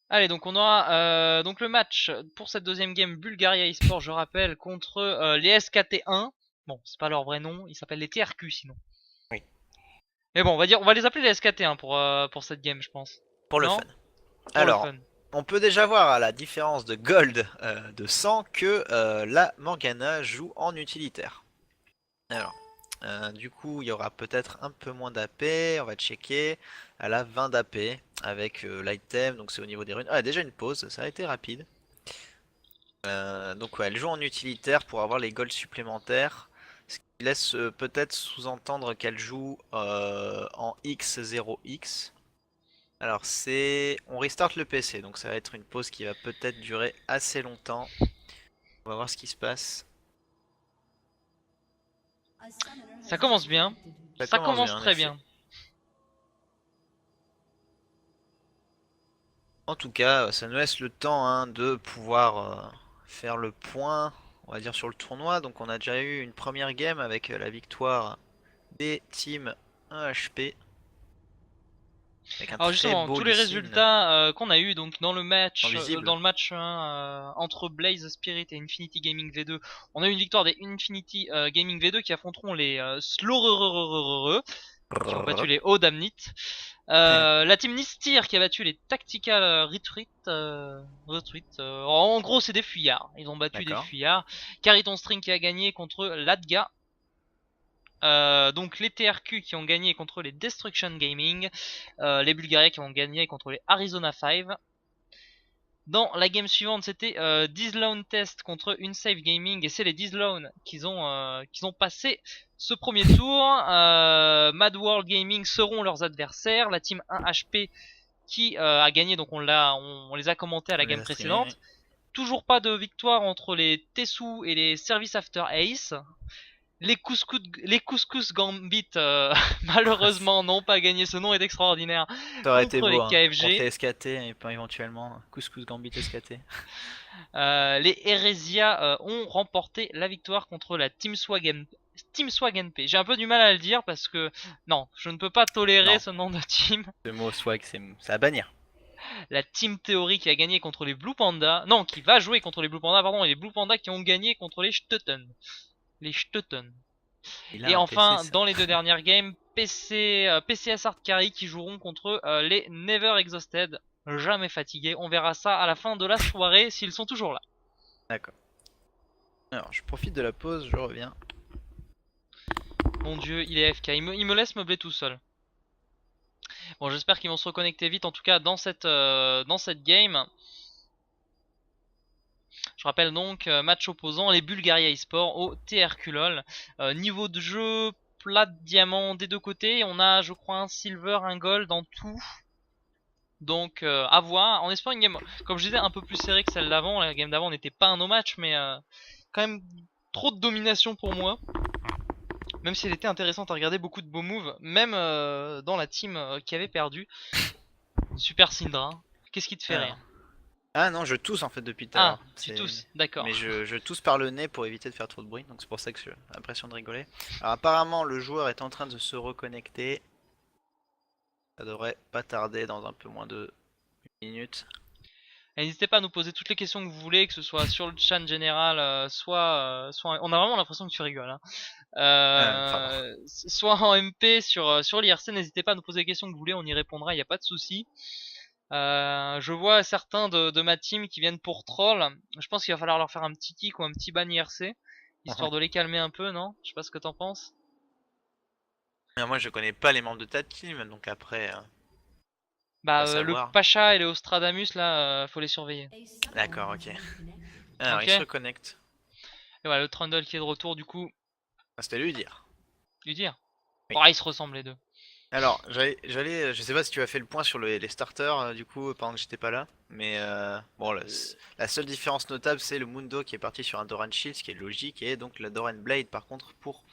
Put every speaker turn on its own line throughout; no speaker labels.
Allez, donc on aura donc le match pour cette deuxième game Bulgaria eSport, je rappelle, contre les SKT1. Bon, c'est pas leur vrai nom, ils s'appellent les TRQ sinon.
Oui.
Mais bon, on va les appeler les SKT1 pour cette game, je pense.
Pour le fun.
Non? Pour le
Alors,
fun.
on peut déjà voir à la différence de gold de 100 que la Morgana joue en utilitaire. Alors, du coup, il y aura peut-être un peu moins d'AP, on va checker. Elle a 20 d'AP avec l'item, donc c'est au niveau des runes. Ah, déjà une pause, ça a été rapide. Donc ouais, elle joue en utilitaire pour avoir les golds supplémentaires. Ce qui laisse peut-être sous-entendre qu'elle joue en X0X. Alors c'est... On restart le PC, donc ça va être une pause qui va peut-être durer assez longtemps. On va voir ce qui se passe.
Ça commence bien.
Ça
Ça
commence
commence
bien en
très
effet.
bien.
En tout cas, ça nous laisse le temps hein, de pouvoir faire le point, on va dire, sur le tournoi. Donc on a déjà eu une première game avec la victoire des teams 1HP. Avec un
Alors
très
justement,
beau
tous les
Lucine
résultats qu'on a eu donc
en visible.
dans le match 1, entre Blaze Spirit et Infinity Gaming V2, on a eu une victoire des Infinity Gaming V2 qui affronteront les Slorererererere, qui ont battu les Odamnit. La team Nistir qui a battu les Tactical Retreat. En gros, c'est des fuyards. Ils ont battu des
D'accord.
fuyards. Cariton String qui a gagné contre Ladga. Donc les TRQ qui ont gagné contre les Destruction Gaming, les Bulgariens qui ont gagné contre les Arizona 5. Dans la game suivante, c'était Dizlone Test contre Unsafe Gaming et c'est les Dizlone qui ont passé ce premier tour. Mad World Gaming seront leurs adversaires. La team 1HP qui a gagné, donc on les a commentés à
On
la
les
game
a streamés, oui.
précédente. Toujours pas de victoire entre les Tessu et les Service After Ace. Les couscous Gambit, malheureusement, n'ont pas gagné. Ce nom est extraordinaire.
Ça aurait été
Contre
beau,
les
hein. Contre les
KFG.
SKT et pas éventuellement Couscous Gambit SKT.
Les Heresia ont remporté la victoire contre la Team Swag NP. J'ai un peu du mal à le dire parce que non, je ne peux pas tolérer
Non,
ce nom de team.
ce mot swag, c'est à bannir.
La Team Theory qui a gagné contre les Blue Panda. Non, qui va jouer contre les Blue Panda, pardon, et les Blue Panda qui ont gagné contre les Stötten. Les Stötten.
Il a
Et
un PC,
enfin,
ça.
dans les deux dernières games, PCS Art Carry qui joueront contre les Never Exhausted, jamais fatigués. On verra ça à la fin de la soirée s'ils sont toujours là.
D'accord. Alors, je profite de la pause, je reviens.
Mon dieu, il est FK, il me laisse meubler tout seul. Bon, j'espère qu'ils vont se reconnecter vite, en tout cas dans cette game. Je rappelle donc, match opposant, les Bulgaria eSport au TRQ LOL. Niveau de jeu, plat, diamant des deux côtés. On a, je crois, un silver, un gold en tout. Donc à voir. En espérant une game, comme je disais, un peu plus serrée que celle d'avant. La game d'avant n'était pas un no match, mais quand même trop de domination pour moi. Même si elle était intéressante à regarder, beaucoup de beaux moves, même dans la team qui avait perdu. Super Syndra, qu'est-ce qui te fait rire?
Alors. Ah non, je tousse en fait depuis tout à
Ah,
l'heure.
tu
C'est...
tousses, d'accord.
Mais je tousse par le nez pour éviter de faire trop de bruit, donc c'est pour ça que j'ai l'impression de rigoler. Alors apparemment, le joueur est en train de se reconnecter. Ça devrait pas tarder dans un peu moins de une minute.
Et n'hésitez pas à nous poser toutes les questions que vous voulez, que ce soit sur le chat général, soit, on a vraiment l'impression que tu rigoles, hein.
Pardon.
Soit en MP sur l'IRC, n'hésitez pas à nous poser les questions que vous voulez, on y répondra, il n'y a pas de souci. Je vois certains de ma team qui viennent pour troll. Je pense qu'il va falloir leur faire un petit kick ou un petit ban IRC, histoire de les calmer un peu, non? Je sais pas ce que t'en penses.
Mais moi, je connais pas les membres de ta team, donc après,
Bah,
pas
le
savoir.
Pacha et le Ostradamus, là, faut les surveiller.
D'accord, ok. Alors,
Ok?
il se
Et
reconnecte.
voilà, le Trundle qui est de retour, du coup,
Ah, c'était lui dire.
lui dire.
Oui.
Oh, ils se ressemblent les deux.
Alors, je sais pas si tu as fait le point sur les starters du coup pendant que j'étais pas là, mais bon, la seule différence notable c'est le Mundo qui est parti sur un Doran Shield, ce qui est logique, et donc la Doran Blade par contre pour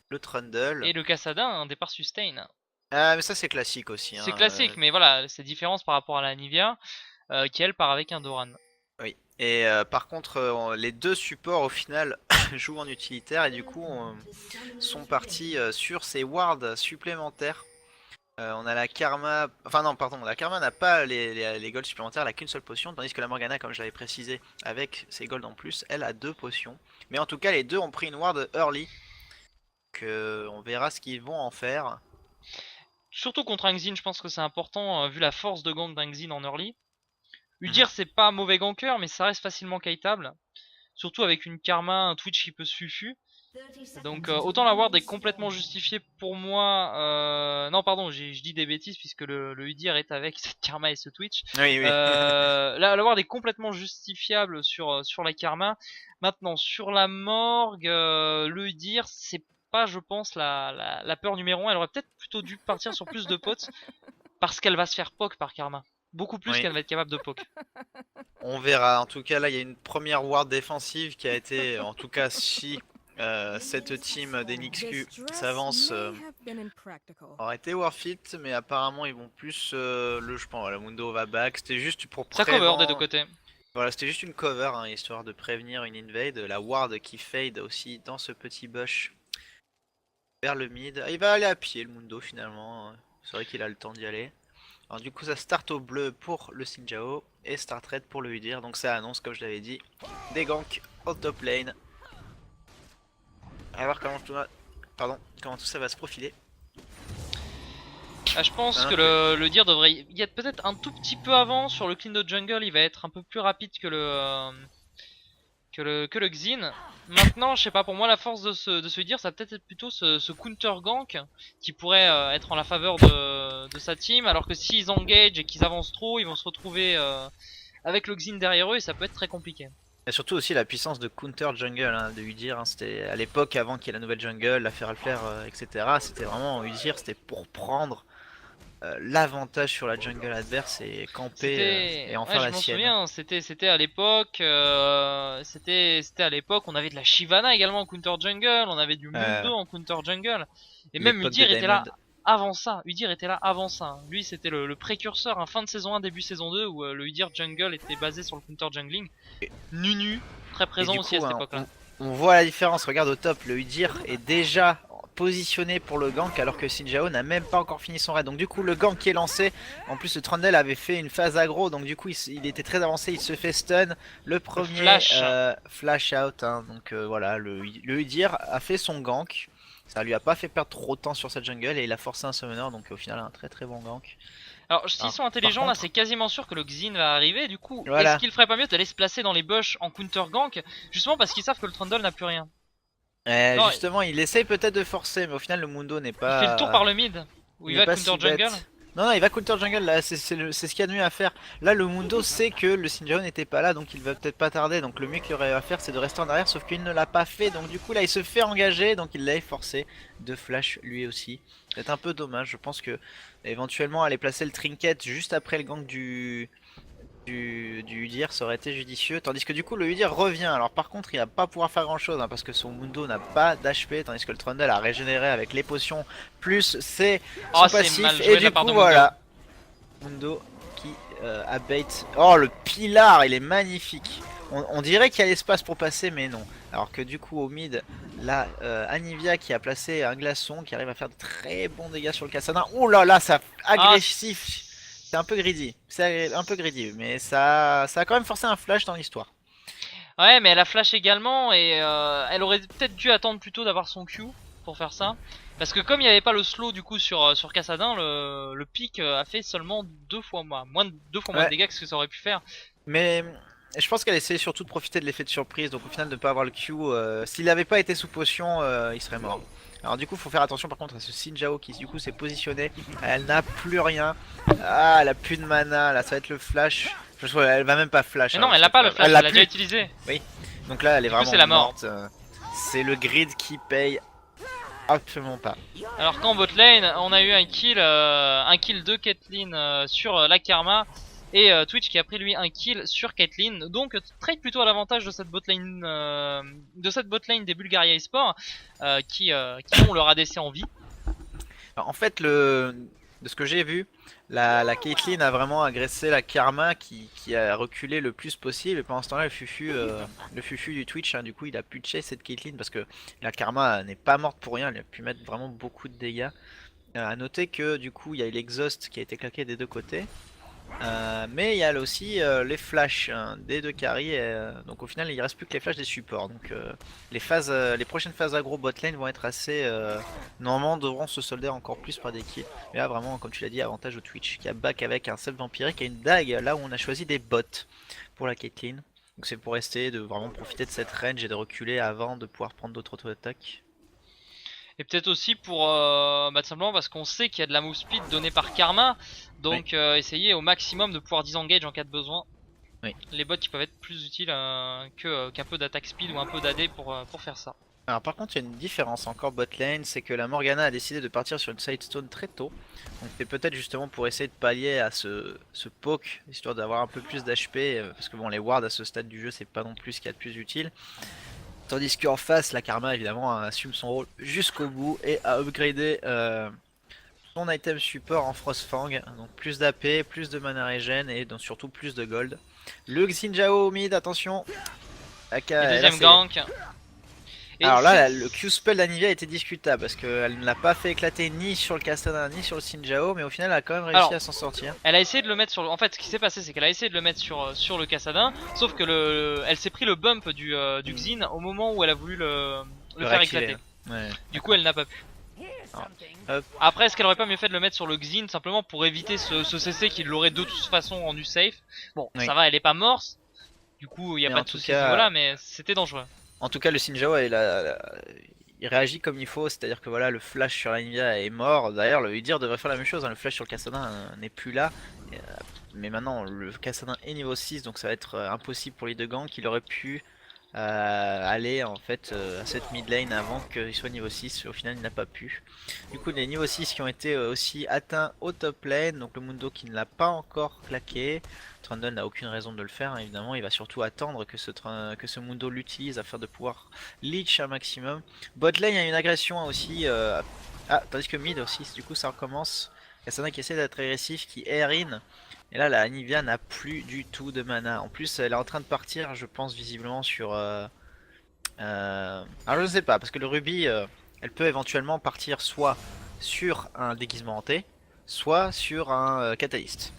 le Trundle.
Et le Cassadin, un départ sustain.
Ah, mais ça c'est classique aussi,
C'est
hein.
classique, mais voilà, c'est différence par rapport à la Nivea, qui elle part avec un Doran.
Oui. Et par contre, les deux supports au final jouent en utilitaire et du coup sont partis sur ces wards supplémentaires. On a la Karma, enfin non pardon, la Karma n'a pas les golds supplémentaires, elle a qu'une seule potion, tandis que la Morgana, comme je l'avais précisé, avec ses golds en plus, elle a 2 potions. Mais en tout cas les deux ont pris une ward early, que on verra ce qu'ils vont en faire.
Surtout contre un Xin, je pense que c'est important, vu la force de gank d'un Xin en early.
Mhm.
Udyr c'est pas un mauvais ganker, mais ça reste facilement kiteable. Surtout avec une Karma, un Twitch qui peut se fufu. Donc autant la ward est complètement justifiée pour moi. Non pardon, je dis des bêtises puisque le Udyr est avec cette Karma et ce Twitch.
Oui oui.
La ward est complètement justifiable sur la Karma. Maintenant sur la Morgue, le Udyr c'est pas je pense la peur numéro 1. Elle aurait peut-être plutôt dû partir sur plus de potes parce qu'elle va se faire poke par Karma. Beaucoup plus
Oui.
qu'elle va être capable de poke.
On verra. En tout cas, là, il y a une première ward défensive qui a été, en tout cas, si cette team d'NXQ s'avance, aurait été worth it, mais apparemment, ils vont plus, je pense, le Mundo va back. C'était juste pour
Ça cover des deux
prévenir.
côtés.
Voilà, c'était juste une cover, hein, histoire de prévenir une invade. La ward qui fade aussi dans ce petit bush vers le mid. Ah, il va aller à pied, le Mundo, finalement. C'est vrai qu'il a le temps d'y aller. Alors du coup ça start au bleu pour le Xin et start red pour le Udyr. Donc ça annonce, comme je l'avais dit, des ganks au top lane. A voir comment tout ça va se profiler.
Ah, je pense
Hein,
que le Deer devrait y être peut-être un tout petit peu avant. Sur le clean de jungle, il va être un peu plus rapide que le Xin. Maintenant, je sais pas, pour moi la force de ce Deer, ça va peut-être être plutôt ce counter gank qui pourrait être en la faveur de sa team. Alors que s'ils engage et qu'ils avancent trop, ils vont se retrouver avec le Xin derrière eux et ça peut être très compliqué.
Et surtout aussi la puissance de counter jungle, hein, de Udyr. Hein, c'était à l'époque avant qu'il y ait la nouvelle jungle, la Feral Flare, etc. C'était vraiment Udyr, c'était pour prendre l'avantage sur la jungle adverse et camper et en
Ouais,
faire
je
la
m'en
sienne.
souviens, c'était à l'époque, c'était à l'époque, on avait de la Shyvana également en counter jungle, on avait du
Euh,
Mundo en counter jungle, et même
L'époque de
Udyr était là
Diamond.
avant ça, Udyr était là avant ça. Lui c'était le précurseur, fin de saison 1, début saison 2, où le Udyr jungle était basé sur le counter jungling. Nunu, très
Et
présent
du
aussi à
coup,
cette
hein,
époque-là.
on voit la différence. Regarde au top, le Udyr est déjà positionné pour le gank alors que Xin Zhao n'a même pas encore fini son raid. Donc du coup, le gank qui est lancé. En plus, le Trundle avait fait une phase aggro, donc du coup, il était très avancé. Il se fait stun. Le
Le
premier
flash,
flash out. Hein, donc voilà, le Udyr a fait son gank. Ça lui a pas fait perdre trop de temps sur cette jungle et il a forcé un summoner. Donc au final, un très très bon gank.
alors s'ils
Alors,
sont
par
intelligents là, c'est
contre,
quasiment sûr que le Xin va arriver. Du coup, est-ce
voilà.
qu'il ferait pas mieux d'aller se placer dans les bush en counter gank, justement parce qu'ils savent que le Trundle n'a plus rien. Non,
Justement, il essaye peut-être de forcer, mais au final, le Mundo
il fait le tour par le mid, où il va
n'est pas
counter
si
jungle.
bête. Non, non, il va counter jungle là, c'est ce qu'il y a de mieux à faire. Là, le Mundo sait que le Sinjao n'était pas là, donc il va peut-être pas tarder. Donc le mieux qu'il aurait à faire, c'est de rester en arrière, sauf qu'il ne l'a pas fait. Donc du coup, là, il se fait engager, donc il l'a forcé de flash lui aussi. C'est un peu dommage, je pense que éventuellement aller placer le trinket juste après le gank du Udyr, ça aurait été judicieux. Tandis que du coup le Udyr revient. Alors par contre il va pas pouvoir faire grand chose, hein, parce que son Mundo n'a pas d'HP. Tandis que le Trundle a régénéré avec les potions plus
Oh,
son
c'est mal
passif.
joué
Et
de la
du
part
coup
de Mundo.
voilà. Mundo qui abait. Oh le pilar, il est magnifique. On dirait qu'il y a l'espace pour passer, mais non. Alors que du coup au mid, là Anivia qui a placé un glaçon qui arrive à faire de très bons dégâts sur le Kassadin. Oh là là, ça
Ah,
agressif. C'est un peu greedy. C'est un peu greedy, mais ça a quand même forcé un flash dans l'histoire.
ouais, mais elle a flash également et elle aurait peut-être dû attendre plutôt d'avoir son Q pour faire ça. Parce que comme il n'y avait pas le slow du coup sur Kassadin, le pic a fait seulement 2 fois moins, 2 fois moins de
Ouais,
dégâts que ce que ça aurait pu faire.
mais je pense qu'elle essayait surtout de profiter de l'effet de surprise. Donc au final, de ne pas avoir le Q. S'il n'avait pas été sous potion, il serait mort. Alors du coup, faut faire attention par contre à ce Xin qui du coup s'est positionné. Elle n'a plus rien. Ah, elle a plus de mana. Là, ça va être le flash. Elle va même pas flash.
Mais
Hein,
non, elle n'a pas le flash,
elle
elle
l'a
l'a déjà
plus.
utilisé.
Oui. Donc là, elle est
Du coup,
vraiment
c'est la mort.
morte. C'est le grid qui paye absolument pas.
Alors qu'en bot lane, on a eu un kill de Caitlyn sur la Karma et Twitch qui a pris lui un kill sur Caitlyn. Donc trade plutôt à l'avantage de cette bot lane des Bulgaria eSport qui ont leur ADC en vie.
Alors, en fait, de ce que j'ai vu, la Caitlyn a vraiment agressé la Karma qui a reculé le plus possible. Et pendant ce temps-là, le fufu du Twitch, hein, du coup, il a pu chase cette Caitlyn parce que la Karma n'est pas morte pour rien. Elle a pu mettre vraiment beaucoup de dégâts. À noter que du coup il y a eu l'exhaust qui a été claqué des deux côtés. Mais il y a aussi les flashs des deux carries, donc au final il reste plus que les flashs des supports. Donc les prochaines phases aggro botlane vont être assez normalement devront se solder encore plus par des kills. Mais là vraiment comme tu l'as dit, avantage au Twitch qui a back avec un seul vampirique et une dague là où on a choisi des bots pour la Caitlyn. Donc c'est pour essayer de vraiment profiter de cette range et de reculer avant de pouvoir prendre d'autres auto-attaques.
Et peut-être aussi pour tout simplement parce qu'on sait qu'il y a de la move speed donnée par Karma, donc
Oui.
essayer au maximum de pouvoir disengage en cas de besoin.
Oui.
Les bots qui peuvent être plus utiles qu'un peu d'attaque speed ou un peu d'AD pour faire ça.
Alors par contre il y a une différence encore bot lane, c'est que la Morgana a décidé de partir sur une sidestone très tôt. Donc c'est peut-être justement pour essayer de pallier à ce poke, histoire d'avoir un peu plus d'HP, parce que bon les wards à ce stade du jeu c'est pas non plus ce qu'il y a de plus utile. Tandis qu'en face la Karma évidemment assume son rôle jusqu'au bout et a upgradé son item support en Frostfang. Donc plus d'AP, plus de mana regen et donc surtout plus de gold. Le Xinjiao au mid, attention.
Et
Là,
deuxième gank. Et
alors là, le Q-spell d'Anivia était discutable parce qu'elle ne l'a pas fait éclater ni sur le Kassadin ni sur le Xinjiao, mais au final elle a quand même réussi à s'en sortir.
Elle a essayé de le mettre sur le... En fait, ce qui s'est passé, c'est qu'elle a essayé de le mettre sur le Kassadin, sauf que elle s'est pris le bump du Xin au moment où elle a voulu le faire éclater.
Ouais.
Du coup, elle n'a pas pu. Après, est-ce qu'elle aurait pas mieux fait de le mettre sur le Xin simplement pour éviter ce CC qui l'aurait de toute façon rendu safe? Bon,
Oui.
ça va, elle est pas morte. Du coup, il y a
Mais
pas
en
de
tout
souci
cas-
à ce niveau-là, mais c'était dangereux.
En tout cas, le Xinjiao, il réagit comme il faut, c'est-à-dire que voilà, le flash sur l'Anivia est mort. D'ailleurs, le Udyr devrait faire la même chose, hein, le flash sur le Kassadin n'est plus là. Mais maintenant, le Kassadin est niveau 6, donc ça va être impossible pour les deux gangs. Il aurait pu aller en fait à cette mid lane avant qu'il soit niveau 6. Au final, il n'a pas pu. Du coup, les niveaux 6 qui ont été aussi atteints au top lane, donc le Mundo qui ne l'a pas encore claqué. Trundle n'a aucune raison de le faire, hein, évidemment, il va surtout attendre que ce Mundo l'utilise afin de pouvoir leech un maximum. Bot lane, il y a une agression aussi, tandis que mid aussi, du coup ça recommence. Kassadin qui essaie d'être agressif, qui air in. Et là, la Anivia n'a plus du tout de mana. En plus, elle est en train de partir, je pense, visiblement sur... Alors je ne sais pas, parce que le Ruby, elle peut éventuellement partir soit sur un déguisement hanté, soit sur un catalyste.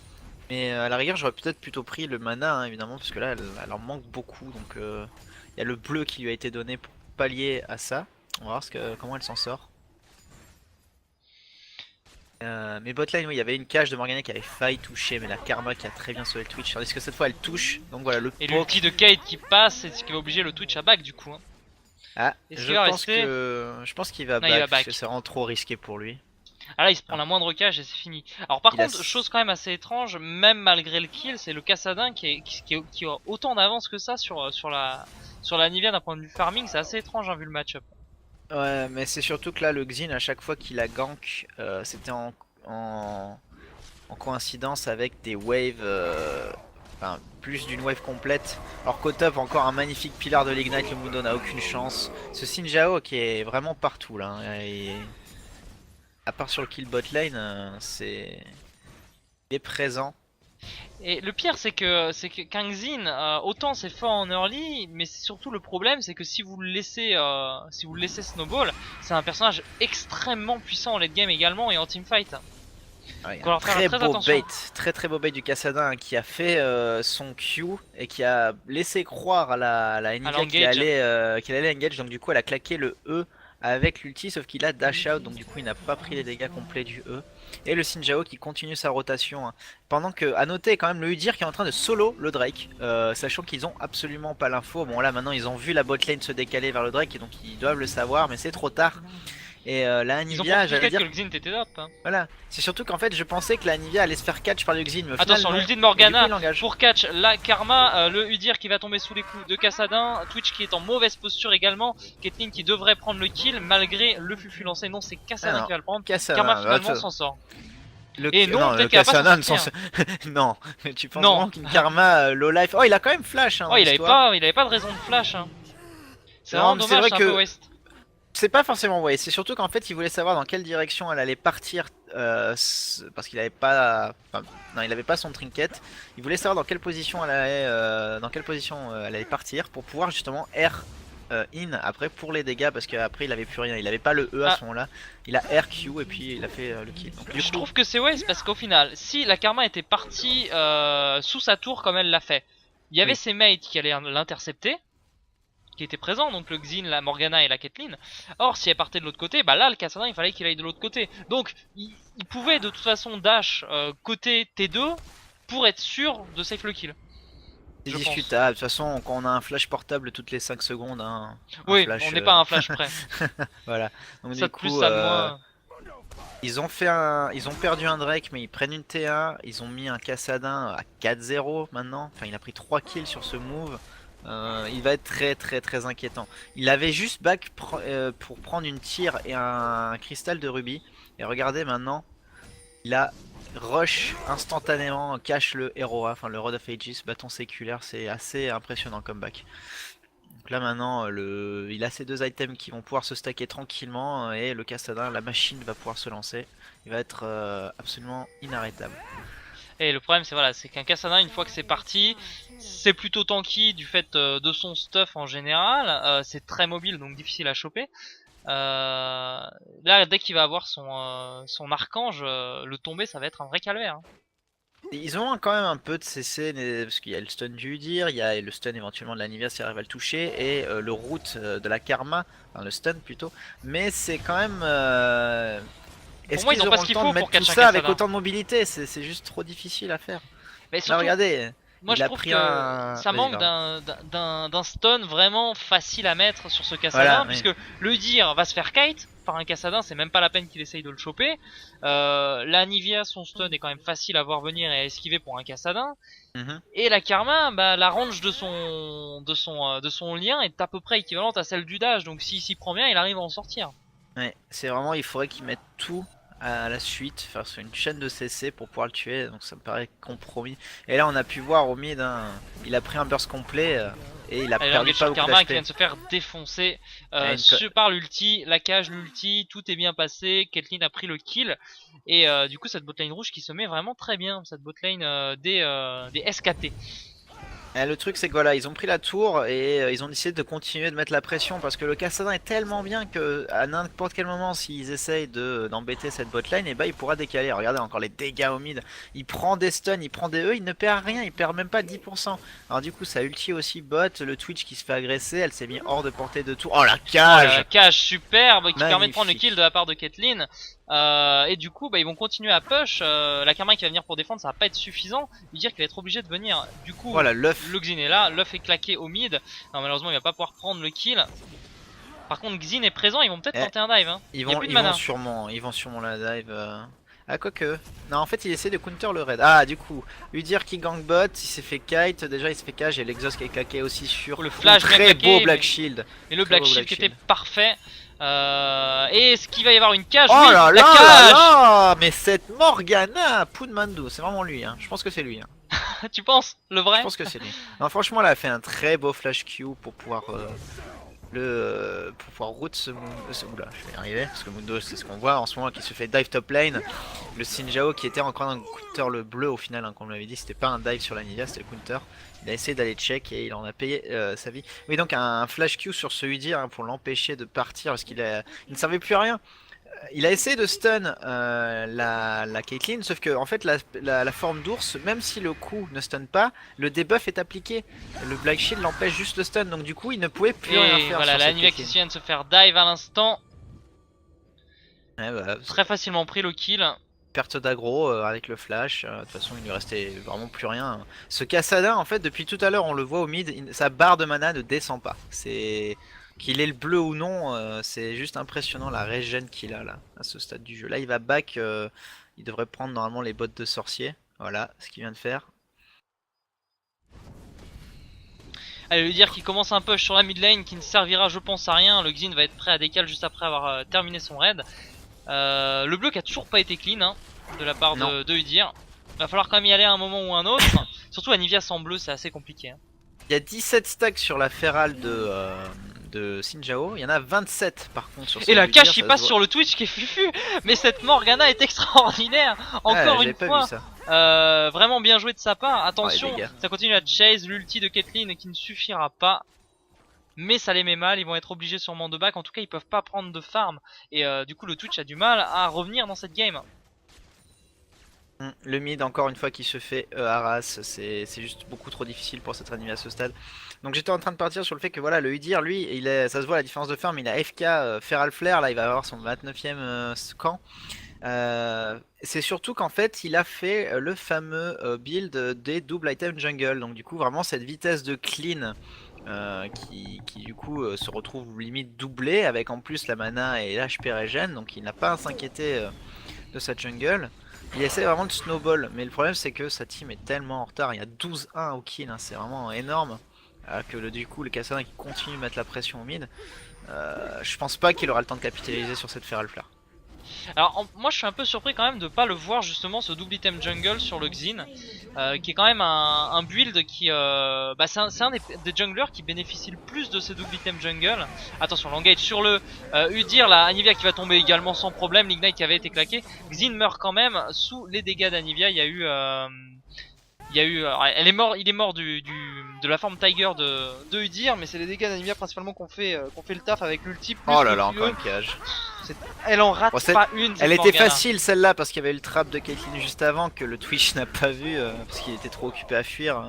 Mais à la rigueur, j'aurais peut-être plutôt pris le mana, hein, évidemment, parce que là, elle en manque beaucoup. Donc, il y a le bleu qui lui a été donné pour pallier à ça. On va voir comment elle s'en sort. Mais botlane, oui, il y avait une cage de Morgana qui avait failli toucher, mais la Karma qui a très bien sauvé le Twitch. Tandis que cette fois, elle touche. Donc voilà, le
Et
poke.
l'ulti de Kate qui passe, c'est ce qui va obliger le Twitch à back du coup. Hein.
Ah,
Est-ce
je
qu'il va
pense
rester
je pense qu'il va
Non, il va
back, parce
back.
que c'est vraiment trop risqué pour lui.
Ah là, il se prend la moindre cage et c'est fini. Alors par
Il a
contre, chose quand même assez étrange, même malgré le kill, c'est le Kassadin qui a autant d'avance que ça sur la Nivea d'un point de vue farming. C'est assez étrange hein, vu le match-up.
Ouais, mais c'est surtout que là, le Xin, à chaque fois qu'il a gank, c'était en coïncidence avec des waves, enfin plus d'une wave complète. Alors qu'au top, encore un magnifique pilar de l'ignite, le Mundo n'a aucune chance. Ce Xinjiao qui est vraiment partout là, hein, et à part sur le kill bot lane, il est présent.
Et le pire, c'est que Kang Xin, autant c'est fort en early, mais surtout le problème, c'est que si vous le laissez snowball, c'est un personnage extrêmement puissant en late game également et en teamfight.
Ouais,
Faut leur faire très attention.
bait, très beau bait du Kassadin hein, qui a fait son Q et qui a laissé croire à la Nvidia qu'il allait engage, donc du coup elle a claqué le E avec l'ulti sauf qu'il a dash out, donc du coup il n'a pas pris les dégâts complets du E. Et le Xinjiao qui continue sa rotation hein. Pendant que, à noter quand même le Udyr qui est en train de solo le Drake, sachant qu'ils ont absolument pas l'info. Bon là maintenant ils ont vu la botlane se décaler vers le Drake et donc ils doivent le savoir, mais c'est trop tard. Et la
Ils ont
Anivia, j'allais dire...
que le Xin était top. Hein.
Voilà, c'est surtout qu'en fait je pensais que la Anivia allait se faire catch par le Xin, mais au
Attention,
final,
l'ulti de Morgana
non.
pour catch la Karma, le Udyr qui va tomber sous les coups de Kassadin, Twitch qui est en mauvaise posture également, Caitlyn qui devrait prendre le kill malgré le fufu lancé. Non, c'est Kassadin qui va le prendre.
Kassadin,
Karma finalement s'en sort.
Et non, le Kassadin non, mais tu penses vraiment qu'une Karma low life. Oh, il a quand même flash hein,
oh, il avait pas de raison de flash hein. C'est vraiment dommage, c'est un peu waste.
C'est pas forcément ouais, c'est surtout qu'en fait il voulait savoir dans quelle direction elle allait partir parce qu'il avait pas, non il avait pas son trinket. Il voulait savoir dans quelle position elle allait, elle allait partir pour pouvoir justement air in après pour les dégâts parce qu'après il avait plus rien, il avait pas le E à ce moment-là, il a RQ et puis il a fait le kill. Donc,
Je trouve que c'est waste parce qu'au final, si la Karma était partie sous sa tour comme elle l'a fait, il y avait ses mates qui allaient l'intercepter, qui étaient présents, donc le Xin, la Morgana et la Caitlyn. Or, si elle partait de l'autre côté, bah là, le Kassadin, il fallait qu'il aille de l'autre côté. Donc, il pouvait de toute façon dash côté T2 pour être sûr de safe le kill.
c'est discutable, de toute façon quand on a un flash portable toutes les 5 secondes, hein,
oui,
flash,
on n'est pas un flash près.
Voilà, donc
Ça
du
de plus,
coup,
ça de moins.
ils ont perdu un Drake mais ils prennent une T1, ils ont mis un Kassadin à 4-0 maintenant, enfin il a pris 3 kills sur ce move. Il va être très inquiétant. Il avait juste back pour prendre une tire et un cristal de rubis. Et regardez maintenant, il a rush instantanément, cache le Heroa, enfin le Rod of Aegis, bâton séculaire, c'est assez impressionnant comme back. Donc là maintenant, il a ces deux items qui vont pouvoir se stacker tranquillement et le Kassadin, la machine va pouvoir se lancer. Il va être absolument inarrêtable.
Et le problème, c'est voilà, c'est qu'un Kassadin, une fois que c'est parti, c'est plutôt tanky du fait de son stuff en général. C'est très mobile, donc difficile à choper. Là, dès qu'il va avoir son archange, le tomber, ça va être un vrai calvaire. Hein.
Ils ont quand même un peu de CC parce qu'il y a le stun du Udyr, il y a le stun éventuellement de l'anniversaire si il arrive à le toucher et le route de la karma, enfin le stun plutôt, mais c'est quand même est-ce
moi, ils
qu'ils
ont pas
auront
ce
le
qu'il
temps
faut
de
pour
mettre tout
catch un
ça avec
Kassadin.
autant de mobilité, c'est juste trop difficile à faire.
Mais
Là
surtout,
regardez,
moi
il
je
a
trouve
pris
que
un...
ça
Vas-y,
manque
pardon.
d'un stun vraiment facile à mettre sur ce Kassadin,
Voilà, oui.
puisque le Udyr va se faire kite par un Kassadin, c'est même pas la peine qu'il essaye de le choper. La Nivea, son stun est quand même facile à voir venir et à esquiver pour un Kassadin.
Mhm.
Et la Karma, bah, la range de son lien est à peu près équivalente à celle du dash, donc s'il s'y prend bien, il arrive à en sortir.
Ouais, c'est vraiment, il faudrait qu'ils mettent tout à la suite, faire sur une chaîne de CC pour pouvoir le tuer, donc ça me paraît compromis. Et là on a pu voir au mid, hein, il a pris un burst complet et il a
Allez,
perdu pas
Engage
beaucoup
Karma qui
d'HP.
vient de se faire défoncer
Une
par l'ulti, la cage, l'ulti, tout est bien passé, Caitlyn a pris le kill, et du coup cette botlane rouge qui se met vraiment très bien, cette botlane des SKT.
Le truc c'est que voilà, ils ont pris la tour et ils ont décidé de continuer de mettre la pression parce que le Kassadin est tellement bien que à n'importe quel moment s'ils essayent d'embêter cette botlane, et bah il pourra décaler. Regardez encore les dégâts au mid, il prend des stuns, il prend des E, il ne perd rien, il perd même pas 10%. Alors du coup ça ulti aussi bot, le Twitch qui se fait agresser, elle s'est mis hors de portée de tout. Oh la cage,
La cage superbe qui
magnifique.
permet de prendre le kill de la part de Caitlyn. Et du coup, bah, ils vont continuer à push. La Karma qui va venir pour défendre, ça va pas être suffisant. Lui dire qu'il va être obligé de venir. Du coup,
Voilà l'œuf.
le Xin est là, l'œuf est claqué au mid. Non, malheureusement, il va pas pouvoir prendre le kill. Par contre, Xin est présent, ils vont peut-être tenter un dive. Hein.
Ils
y a
vont,
plus de mana.
ils vont sûrement la dive. Ah quoique. Non en fait il essaie de counter le raid. Ah du coup, Udyr qui gangbot, il s'est fait kite, déjà il s'est fait cage et l'exhaust qui est claqué aussi sur
Le flash
très
bien claqué,
beau Black Shield.
Et le
Très
Black
beau
Shield
Black
qui
Shield.
était parfait. Et est-ce qu'il va y avoir une cage?
Oh
Oui,
là
la
là
cage.
là. Mais cette Morgana Poudmandu, c'est vraiment lui hein. Je pense que c'est lui hein.
Tu penses? Le vrai?
Je pense que c'est lui. Non franchement elle a fait un très beau flash Q pour pouvoir pour pouvoir route oula, je vais y arriver parce que Mundo c'est ce qu'on voit en ce moment qui se fait dive top lane. Le Sinjao qui était encore un counter le bleu au final hein, comme on l'avait dit, c'était pas un dive sur la Nivea, c'était le counter. Il a essayé d'aller check et il en a payé sa vie. Oui donc un flash Q sur ce Udyr hein, pour l'empêcher de partir parce qu'il ne servait plus à rien. Il a essayé de stun la Caitlyn, sauf que en fait la forme d'ours, même si le coup ne stun pas, le debuff est appliqué. Le Black Shield l'empêche juste le stun, donc du coup il ne pouvait plus rien faire.
Voilà,
sur
la
cette
Nivea qui
Caitlyn.
vient de se faire dive à l'instant.
Ouais, bah,
Très facilement pris le kill.
perte d'aggro avec le flash, de toute façon il lui restait vraiment plus rien. Ce Kassadin en fait depuis tout à l'heure on le voit au mid, sa barre de mana ne descend pas. C'est... Qu'il ait le bleu ou non, c'est juste impressionnant la régène qu'il a là, à ce stade du jeu. Là il va back, il devrait prendre normalement les bottes de sorcier. Voilà ce qu'il vient de faire.
Allez, lui dire qu'il commence un push sur la mid lane qui ne servira je pense à rien. Le Xin va être prêt à décaler juste après avoir terminé son raid. Le bleu qui a toujours pas été clean hein, de la part de Udyr. Va falloir quand même y aller à un moment ou un autre. Surtout Anivia sans bleu c'est assez compliqué. Hein.
Il y a 17 stacks sur la Feral de Sinjao, il y en a 27 par contre sur
Et la
Udyr,
cache qui
ça
passe
se
sur le Twitch qui est fufu. Mais cette Morgana est extraordinaire. Encore une
pas
fois.
vu ça.
Vraiment bien joué de sa part. Attention,
Oh, les dégâts.
ça continue à chase l'ulti de Caitlyn qui ne suffira pas. mais ça les met mal, ils vont être obligés sûrement de back, en tout cas ils peuvent pas prendre de farm, et du coup le Twitch a du mal à revenir dans cette game.
Le mid encore une fois qui se fait harass, c'est juste beaucoup trop difficile pour s'être animé à ce stade. Donc j'étais en train de partir sur le fait que voilà, le Udyr lui, ça se voit la différence de farm, il a FK Feral Flare, là il va avoir son 29ème camp. C'est surtout qu'en fait il a fait le fameux build des double item jungle, donc du coup vraiment cette vitesse de clean qui du coup se retrouve limite doublée avec en plus la mana et l'HP régène, donc il n'a pas à s'inquiéter de sa jungle. Il essaie vraiment de snowball, mais le problème c'est que sa team est tellement en retard, il y a 12-1 au kill, hein, c'est vraiment énorme. Que du coup le Kassadin qui continue de mettre la pression au mid, je pense pas qu'il aura le temps de capitaliser sur cette Feral Flare.
Alors moi je suis un peu surpris quand même de pas le voir justement ce double item jungle sur le Xin, qui est quand même un build qui c'est un des junglers qui bénéficie le plus de ces double item jungle. Attention l'engage sur le Udyr, la Anivia qui va tomber également sans problème, l'ignite qui avait été claqué. Xin meurt quand même sous les dégâts d'Anivia, il y a eu il est mort de la forme Tiger de Udyr, mais c'est les dégâts d'Anivia principalement qu'on fait le taf avec l'ulti.
Oh là là, encore une cage.
Elle en rate pas une.
Elle était facile celle-là parce qu'il y avait eu le trap de Caitlyn juste avant que le Twitch n'a pas vu parce qu'il était trop occupé à fuir.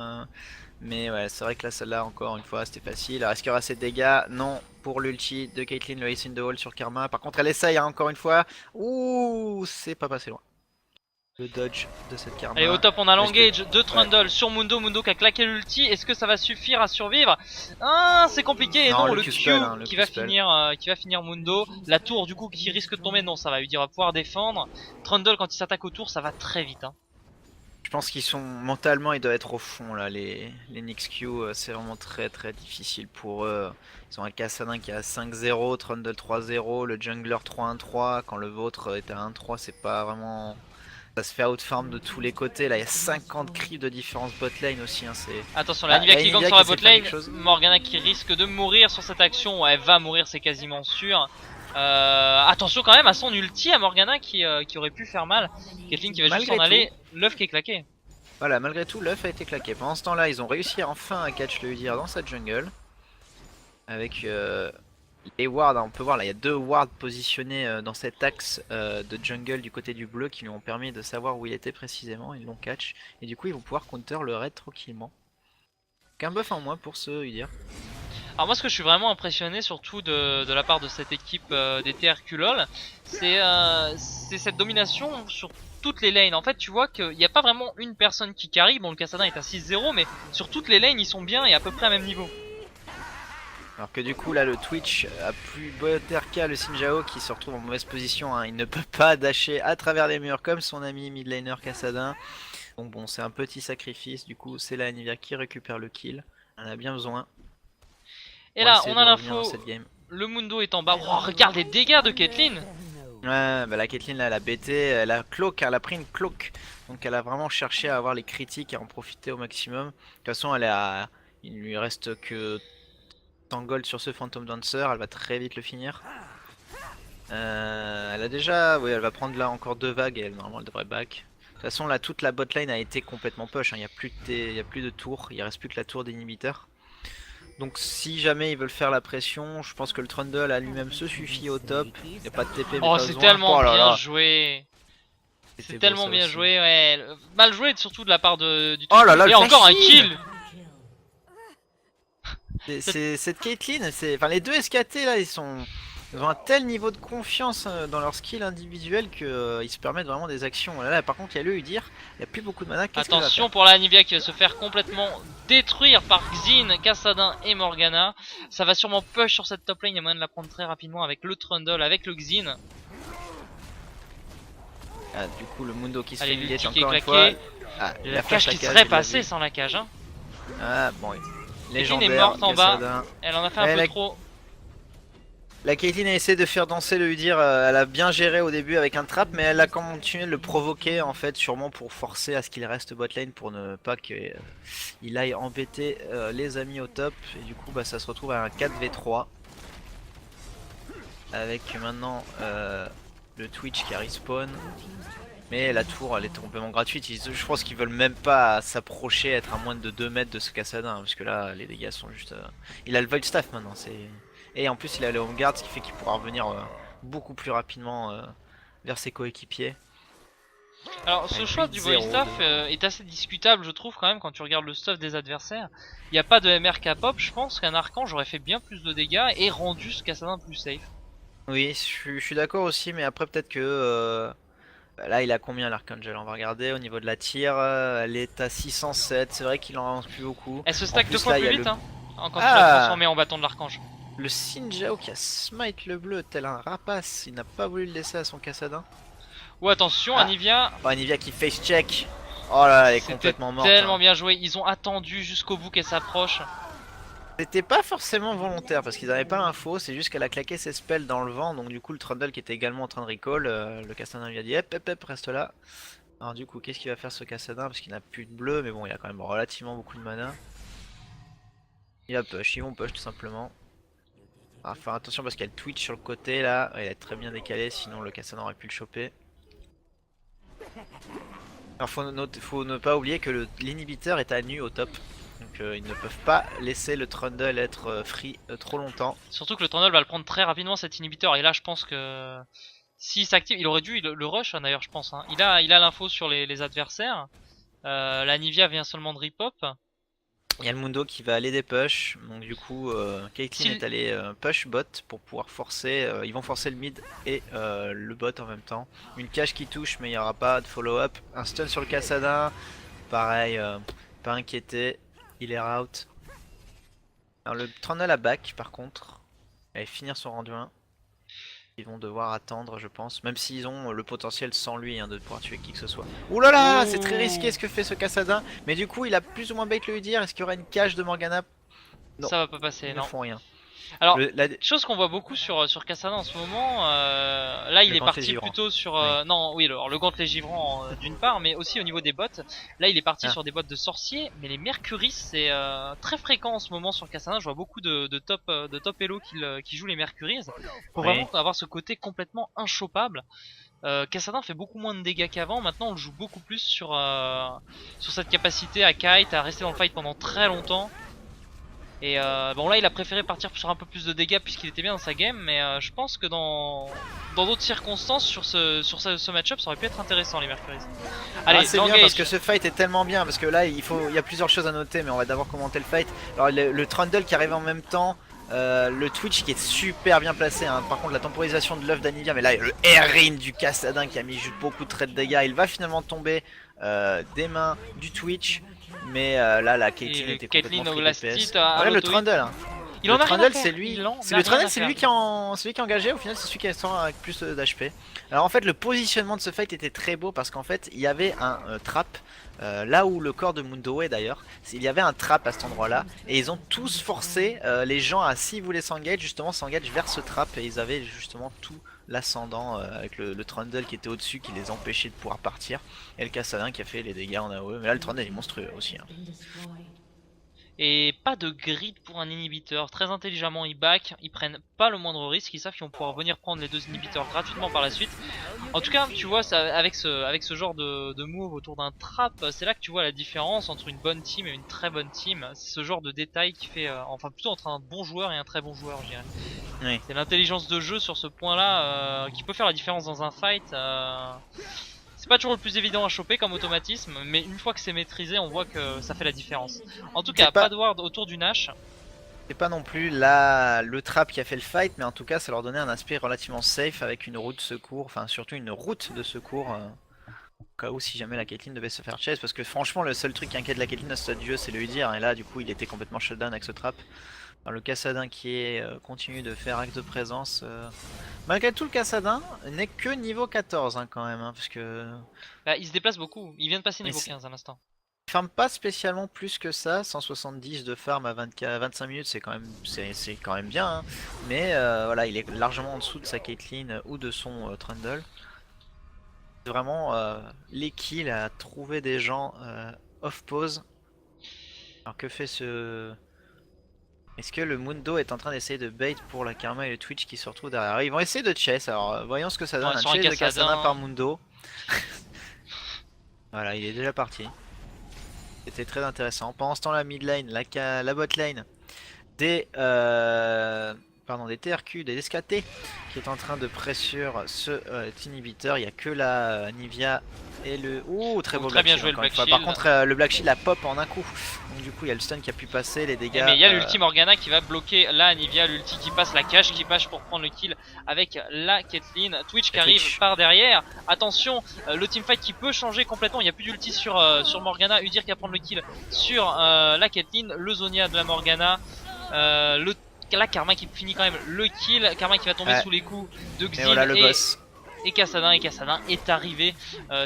Mais ouais, c'est vrai que là celle-là encore une fois c'était facile. Alors est-ce qu'il y aura assez de dégâts? Non, pour l'ulti de Caitlyn, le Ace in the Hole sur Karma. Par contre elle essaye encore une fois. Ouh, c'est pas passé loin. Le dodge de cette Karma.
Allez, au top on a l'engage de Trundle sur Mundo, Mundo qui a claqué l'ulti. Est-ce que ça va suffire à survivre? Ah, c'est compliqué. Et non, le Q qui va finir Mundo. La tour du coup qui risque de tomber, non, ça va lui dire va pouvoir défendre. Trundle quand il s'attaque au tour, ça va très vite, hein.
Je pense qu'ils sont mentalement, ils doivent être au fond là, les Nyx Q, c'est vraiment très difficile pour eux. Ils ont un Kassadin qui est à 5-0, Trundle 3-0, le jungler 3-1-3, quand le vôtre est à 1-3, c'est pas vraiment... Ça se fait outfarm de tous les côtés, là il y a 50 creeps de différence botlane aussi, hein, c'est...
Attention, la Anivia qui gagne sur la botlane, Morgana qui risque de mourir sur cette action, ouais, elle va mourir, c'est quasiment sûr. Attention quand même à son ulti à Morgana qui aurait pu faire mal. Caitlyn qui va juste en aller, l'œuf qui est claqué.
Voilà, malgré tout l'œuf a été claqué. Pendant ce temps là ils ont réussi enfin à catch le Udyr dans cette jungle. Avec les wards, on peut voir là il y a 2 wards positionnés dans cet axe de jungle du côté du bleu qui lui ont permis de savoir où il était précisément, ils l'ont catch. Et du coup ils vont pouvoir counter le raid tranquillement. Qu'un buff en moins pour ce Udyr.
Alors moi ce que je suis vraiment impressionné surtout de la part de cette équipe des TRQ LOL, c'est cette domination sur toutes les lanes. En fait tu vois qu'il n'y a pas vraiment une personne qui carry, bon le Kassadin est à 6-0 mais sur toutes les lanes ils sont bien et à peu près à même niveau.
Alors que du coup là le Twitch a plus beau RK, le Sinjao qui se retrouve en mauvaise position, hein. Il ne peut pas dasher à travers les murs comme son ami midlaner Kassadin. Donc bon c'est un petit sacrifice, du coup c'est la Anivia qui récupère le kill, on en a bien besoin.
Et là on a l'info, le Mundo est en bas, oh, regarde les dégâts de Caitlyn.
Ouais, bah la Caitlyn là elle a BT, elle a cloak, elle a pris une cloak. Donc elle a vraiment cherché à avoir les critiques et à en profiter au maximum. De toute façon il lui reste que 100 gold sur ce Phantom Dancer, elle va très vite le finir. Elle a déjà, oui elle va prendre là encore 2 vagues et normalement elle devrait back. De toute façon là toute la botlane a été complètement push, hein. Il n'y a plus de tour, il reste plus que la tour d'inhibiteur. Donc si jamais ils veulent faire la pression, je pense que le Trundle à lui-même se suffit au top. Il n'y a pas de TP.
Oh c'est tellement bien joué. C'est tellement bien joué, ouais. Mal joué surtout de la part du
Oh là là,
et encore un kill.
Cette Caitlyn, enfin les deux SKT là, ils ont un tel niveau de confiance dans leur skill individuel qu'ils se permettent vraiment des actions. Là, par contre, il y a le Udyr, il n'y a plus beaucoup de mana.
Attention pour la Anivia qui va se faire complètement détruire par Xin, Kassadin et Morgana. Ça va sûrement push sur cette top lane, il y a moyen de la prendre très rapidement avec le Trundle, avec le Xin.
Ah, du coup, le Mundo qui se
fait
engage encore une fois.
Ah, la cage qui serait passée sans la cage. Hein.
Ah, bon,
Caitlyn est morte en bas, elle en a fait un peu trop.
La Caitlyn a essayé de faire danser le Udyr, elle a bien géré au début avec un trap, mais elle a continué de le provoquer en fait, sûrement pour forcer à ce qu'il reste botlane pour ne pas qu'il aille embêter les amis au top. Et du coup, bah, ça se retrouve à un 4v3 avec maintenant le Twitch qui a respawn. Mais la tour elle est complètement gratuite, je pense qu'ils veulent même pas s'approcher, être à moins de 2 mètres de ce Kassadin, parce que là les dégâts sont juste... Il a le Void Staff maintenant, et en plus il a le Home Guard, ce qui fait qu'il pourra revenir beaucoup plus rapidement vers ses coéquipiers.
Alors ce
Avec
choix
8,
du voice
0,
staff est assez discutable je trouve quand même quand tu regardes le stuff des adversaires. Il n'y a pas de MRK pop, je pense qu'un Archange aurait fait bien plus de dégâts et rendu ce Kassadin plus safe.
Oui, je suis d'accord aussi, mais après peut-être que... là il a combien l'Archangel? On va regarder au niveau de la tire, elle est à 607, c'est vrai qu'il en lance plus beaucoup.
Elle se
En
stack deux
plus
fois
là il y
plus
a
vite
le...
hein, quand tu l'as
Ah,
transformé en bâton de l'Archange.
le Sinjao qui a smite le bleu tel un rapace, il n'a pas voulu le laisser à son Kassadin.
Ou attention,
Ah,
Anivia,
oh, Anivia qui face check. Oh là là, elle est
c'était
complètement morte.
tellement
Hein.
bien joué, ils ont attendu jusqu'au bout qu'elle s'approche.
C'était pas forcément volontaire parce qu'ils n'avaient pas l'info, c'est juste qu'elle a claqué ses spells dans le vent, donc du coup le Trundle qui était également en train de recall, le Kassadin lui a dit hep, reste là. Alors du coup qu'est-ce qu'il va faire ce Kassadin parce qu'il n'a plus de bleu, mais bon il a quand même relativement beaucoup de mana. Il va push, ils vont push tout simplement. Alors faire attention parce qu'il y a le Twitch sur le côté là, il est très bien décalé sinon le Kassadin aurait pu le choper. Alors faut ne pas oublier que l'inhibiteur est à nu au top. Donc ils ne peuvent pas laisser le Trundle être free trop longtemps.
Surtout que le Trundle va le prendre très rapidement cet inhibiteur et là je pense que s'il s'active, il aurait dû le rush hein, d'ailleurs je pense. Hein. Il a l'info sur les adversaires. La Nivea vient seulement de ripop.
Il y a le Mundo qui va aller des push, donc du coup Caitlyn est allé push bot pour pouvoir forcer, ils vont forcer le mid et le bot en même temps. Une cage qui touche mais il n'y aura pas de follow up, un stun sur le Kassadin, pareil, pas inquiété, il est out. Alors le Trundle à back par contre, il va finir son rendu 1. Ils vont devoir attendre je pense, même s'ils ont le potentiel sans lui hein, de pouvoir tuer qui que ce soit. Ouh là là, c'est très risqué ce que fait ce Kassadin, mais du coup il a plus ou moins bait le Udyr, est-ce qu'il y aura une cage de Morgana? Non,
Ça va pas passer,
ils ne
non.
font rien.
Alors,
La...
chose qu'on voit beaucoup sur Kassadin en ce moment, là il est parti plutôt sur... Non, oui, alors le gantelet givrant d'une part, mais aussi au niveau des bots. Là il est parti sur des bots de sorciers, mais les Mercury c'est très fréquent en ce moment sur Kassadin. Je vois beaucoup de top elo qui jouent les Mercury. Pour vraiment avoir ce côté complètement inchopable. Kassadin fait beaucoup moins de dégâts qu'avant, maintenant on le joue beaucoup plus sur cette capacité à kite, à rester dans le fight pendant très longtemps. Et bon là il a préféré partir sur un peu plus de dégâts puisqu'il était bien dans sa game, mais je pense que dans d'autres circonstances sur ce match-up ça aurait pu être intéressant les Mercury.
Allez, c'est bien parce que ce fight est tellement bien, parce que là il y a plusieurs choses à noter, mais on va d'abord commenter le fight. Alors le Trundle qui arrive en même temps, le Twitch qui est super bien placé, hein. Par contre la temporisation de l'œuf d'Anivia, mais là le Erin du Kassadin qui a mis juste beaucoup de traits de dégâts, il va finalement tomber des mains du Twitch. Mais là la Caitlyn était complètement free DPS. Regarde le Trundle hein.
Il en a rien à faire.
C'est lui, le Trundle c'est lui qui est engagé, au final c'est celui qui sort avec plus d'HP. Alors en fait le positionnement de ce fight était très beau parce qu'en fait il y avait un trap, là où le corps de Mundo est d'ailleurs, il y avait un trap à cet endroit là, et ils ont tous forcé les gens à s'ils voulaient s'engage, justement s'engage vers ce trap, et ils avaient justement tout l'ascendant avec le Trundle qui était au dessus qui les empêchait de pouvoir partir, et le Kassadin qui a fait les dégâts en AOE, mais là le Trundle est monstrueux aussi hein.
Et pas de grid pour un inhibiteur, très intelligemment ils back, ils prennent pas le moindre risque, ils savent qu'ils vont pouvoir venir prendre les deux inhibiteurs gratuitement par la suite. En tout cas tu vois ça, avec ce genre de move autour d'un trap, c'est là que tu vois la différence entre une bonne team et une très bonne team. C'est ce genre de détail qui fait, enfin plutôt entre un bon joueur et un très bon joueur je dirais. Oui. C'est l'intelligence de jeu sur ce point là qui peut faire la différence dans un fight. C'est pas toujours le plus évident à choper comme automatisme, mais une fois que c'est maîtrisé, on voit que ça fait la différence. En tout cas, pas de ward autour du Nash.
C'est pas non plus le trap qui a fait le fight, mais en tout cas ça leur donnait un aspect relativement safe avec une route de secours, enfin surtout une route de secours au cas où si jamais la Caitlyn devait se faire chase, parce que franchement le seul truc qui inquiète la Caitlyn à ce stade du jeu c'est le Udyr, et là du coup il était complètement shutdown avec ce trap. Alors, le Kassadin qui continue de faire acte de présence. Malgré tout le Kassadin n'est que niveau 14 hein, quand même, hein, parce que...
Bah, il se déplace beaucoup, il vient de passer niveau 15 à l'instant.
Il farm pas spécialement plus que ça, 170 de farm à 25 minutes c'est quand même bien, hein. Mais voilà il est largement en dessous de sa Caitlyn ou de son Trundle. Vraiment les kills à trouver des gens off pause. Alors que fait ce... Est-ce que le Mundo est en train d'essayer de bait pour la Karma et le Twitch qui se retrouvent derrière? Ils vont essayer de chase, alors voyons ce que ça donne, un chase de Kassadin par Mundo. Voilà, il est déjà parti. C'était très intéressant. Pendant ce temps, la mid lane, la bot lane, des, des TRQ, des SKT qui est en train de pressure ce inhibiteur. Il n'y a que la Nivea et le. Ouh, très beau
Très
Black
bien
Shield
joué le
encore une
Black
fois.
Shield.
Par contre, le Black Shield a pop en un coup. Donc, du coup, il y a le stun qui a pu passer, les dégâts.
Mais il y a l'ulti Morgana qui va bloquer la Anivia, l'ulti qui passe, la cache qui passe pour prendre le kill avec la Caitlyn. Twitch qui arrive par derrière. Attention, le teamfight qui peut changer complètement. Il n'y a plus d'ulti sur Morgana. Udyr qui va prendre le kill sur la Caitlyn. Le Zonia de la Morgana. La Karma qui finit quand même le kill. Karma qui va tomber sous les coups de Xin.
Et voilà le boss.
Et Kassadin est arrivé.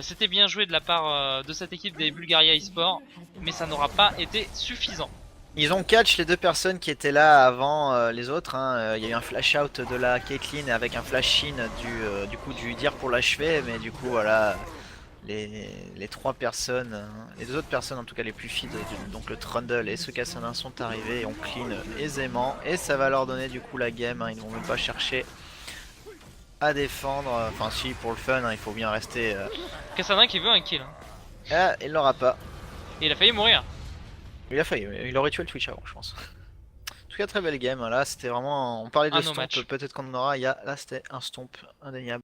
C'était bien joué de la part de cette équipe des Bulgaria eSport, mais ça n'aura pas été suffisant.
Ils ont catch les deux personnes qui étaient là avant les autres. Hein. Il y a eu un flash out de la Caitlyn avec un flash in du Udyr pour l'achever, mais du coup voilà. Les trois personnes, les deux autres personnes en tout cas les plus feed, donc le Trundle et ce Kassadin sont arrivés et on clean aisément. Et ça va leur donner du coup la game, hein. Ils ne vont même pas chercher à défendre, enfin si pour le fun, hein, il faut bien rester...
Kassadin qui veut un kill.
Ah, il l'aura pas.
Et il a failli mourir.
Il a failli, il aurait tué le Twitch avant je pense. En tout cas très belle game, là c'était vraiment... On parlait de stomp, peut-être qu'on en aura, là c'était un stomp indéniable.